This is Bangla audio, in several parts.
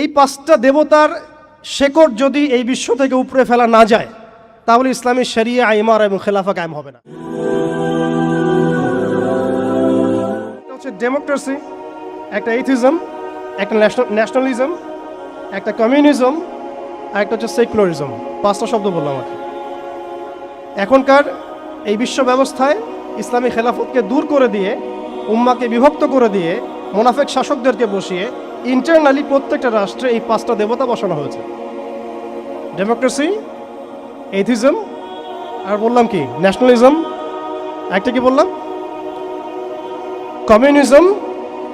এই পাঁচটা দেবতার শেকড় যদি এই বিশ্ব থেকে উপড়ে ফেলা না যায় তাহলে ইসলামী শরিয়া ইমারা এবং খেলাফা কায়েম হবে না। এটা হচ্ছে ডেমোক্রেসি, একটা এথিজম, একটা ন্যাশনালিজম, একটা কমিউনিজম, আর একটা হচ্ছে সেকুলারিজম। পাঁচটা শব্দ বললাম আর কি। এখনকার এই বিশ্ব ব্যবস্থায় ইসলামী খেলাফতকে দূর করে দিয়ে, উম্মাকে বিভক্ত করে দিয়ে, মোনাফেক শাসকদেরকে বসিয়ে ইন্টারনালি প্রত্যেকটা রাষ্ট্রে এই পাঁচটা দেবতা বসানো হয়েছে। ডেমোক্রেসি, এথিজম, আর বললাম কি ন্যাশনালিজম, একটা কি বললাম কমিউনিজম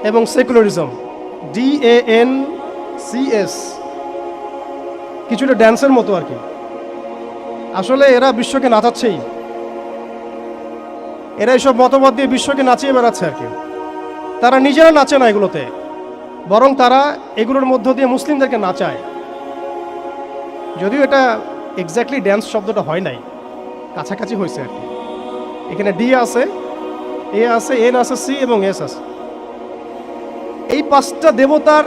এবং সেকুলারিজম, DANCS, কিছুটা ড্যান্সের মতো আর কি। আসলে এরা বিশ্বকে নাচাচ্ছেই, এরা এইসব মতবাদ দিয়ে বিশ্বকে নাচিয়ে বেড়াচ্ছে আর কি। তারা নিজেরা নাচে না এগুলোতে, বরং তারা এগুলোর মধ্য দিয়ে মুসলিমদেরকে নাচায়। যদিও এটা এক্স্যাক্টলি ড্যান্স শব্দটা হয় নাই, কাছাকাছি হয়েছে আর কি। এখানে D আছে, A আছে, N আছে, C এবং S আছে। এই পাঁচটা দেবতার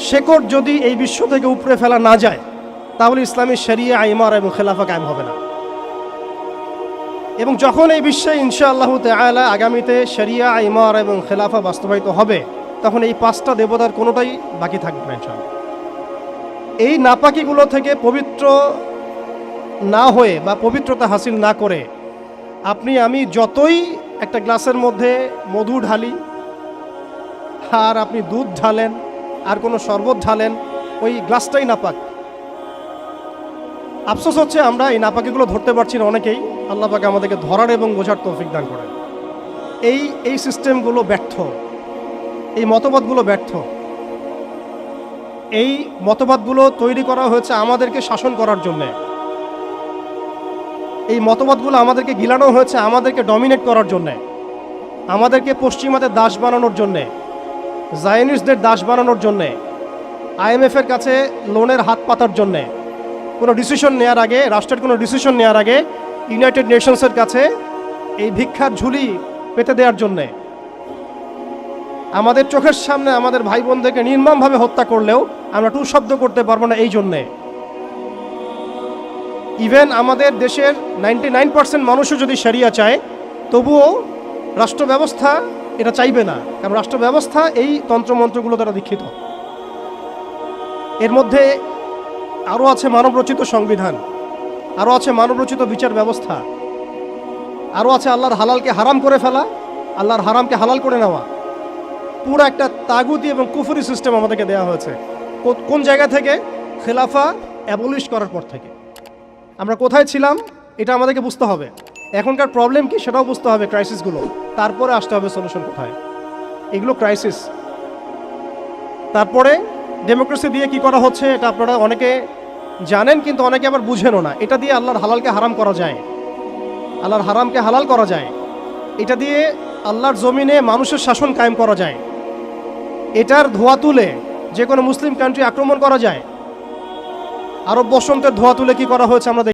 শেকড় যদি এই বিশ্ব থেকে উপড়ে ফেলা না যায় তাহলে ইসলামী শরিয়া ইমারা এবং খেলাফা কায়েম হবে না। এবং যখন এই বিশ্বে ইনশাআল্লাহু তাআলা আগামীতে শরিয়া ইমারা এবং খেলাফা বাস্তবায়িত হবে তখন এই পাঁচটা দেবতার কোনোটাই বাকি থাকবে না ইনশাআল্লাহ। এই নাপাকিগুলো থেকে পবিত্র না হয়ে বা পবিত্রতা হাসিল না করে আপনি আমি যতই একটা গ্লাসের মধ্যে মধু ঢালি আর আপনি দুধ ঢালেন আর কোনো শরবত ঢালেন, ওই গ্লাসটাই নাপাক। আফসোস হচ্ছে আমরা এই নাপাকিগুলো ধরতে পারছি না অনেকেই। আল্লাহ পাক আমাদেরকে ধরার এবং বোঝার তৌফিক দান করেন। এই সিস্টেমগুলো ব্যর্থ, এই মতবাদগুলো ব্যর্থ। এই মতবাদগুলো তৈরি করা হয়েছে আমাদেরকে শাসন করার জন্যে। এই মতবাদগুলো আমাদেরকে গিলানো হয়েছে আমাদেরকে ডমিনেট করার জন্যে, আমাদেরকে পশ্চিমাদের দাস বানানোর জন্যে, জায়নিস্টদের দাস বানানোর জন্যে, IMF-এর কাছে লোনের হাত পাতার জন্যে, কোনো ডিসিশন নেওয়ার আগে, রাষ্ট্রের কোনো ডিসিশন নেওয়ার আগে ইউনাইটেড নেশনসের কাছে এই ভিক্ষার ঝুলি পেতে দেওয়ার জন্যে, আমাদের চোখের সামনে আমাদের ভাই বোনদেরকে নির্মমভাবে হত্যা করলেও আমরা টু শব্দ করতে পারবো না এই জন্যে। ইভেন আমাদের দেশের 99% মানুষও যদি শরিয়া চায় তবুও রাষ্ট্র ব্যবস্থা এটা চাইবে না, কারণ রাষ্ট্র ব্যবস্থা এই তন্ত্রমন্ত্রগুলো দ্বারা দীক্ষিত। এর মধ্যে আরও আছে মানবরচিত সংবিধান, আরও আছে মানবরচিত বিচার ব্যবস্থা, আরও আছে আল্লাহর হালালকে হারাম করে ফেলা, আল্লাহর হারামকে হালাল করে নেওয়া। পুরো একটা তাগুতি এবং কুফরি সিস্টেম আমাদেরকে দেওয়া হয়েছে। কোন জায়গা থেকে? খেলাফা অ্যাবলিশ করার পর থেকে। আমরা কোথায় ছিলাম এটা আমাদেরকে বুঝতে হবে। এখনকার প্রবলেম কি সেটাও বুঝতে হবে, ক্রাইসিসগুলো, তারপরে আসতে হবে সলিউশন কোথায়। এগুলো ক্রাইসিস। তারপরে ডেমোক্রেসি দিয়ে কি করা হচ্ছে এটা আপনারা অনেকে জানেন, কিন্তু অনেকে আবার বুঝেনও না। এটা দিয়ে আল্লাহর হালালকে হারাম করা যায়, আল্লাহর হারামকে হালাল করা যায়। এটা দিয়ে আল্লাহর জমিনে মানুষের শাসন কায়েম করা যায়। এটার ধোয়া তুলে যে কোনো মুসলিম কান্ট্রি আক্রমণ করা যায়। আরব বসন্তের ধোয়া তুলে কি করা হয়েছে আমরা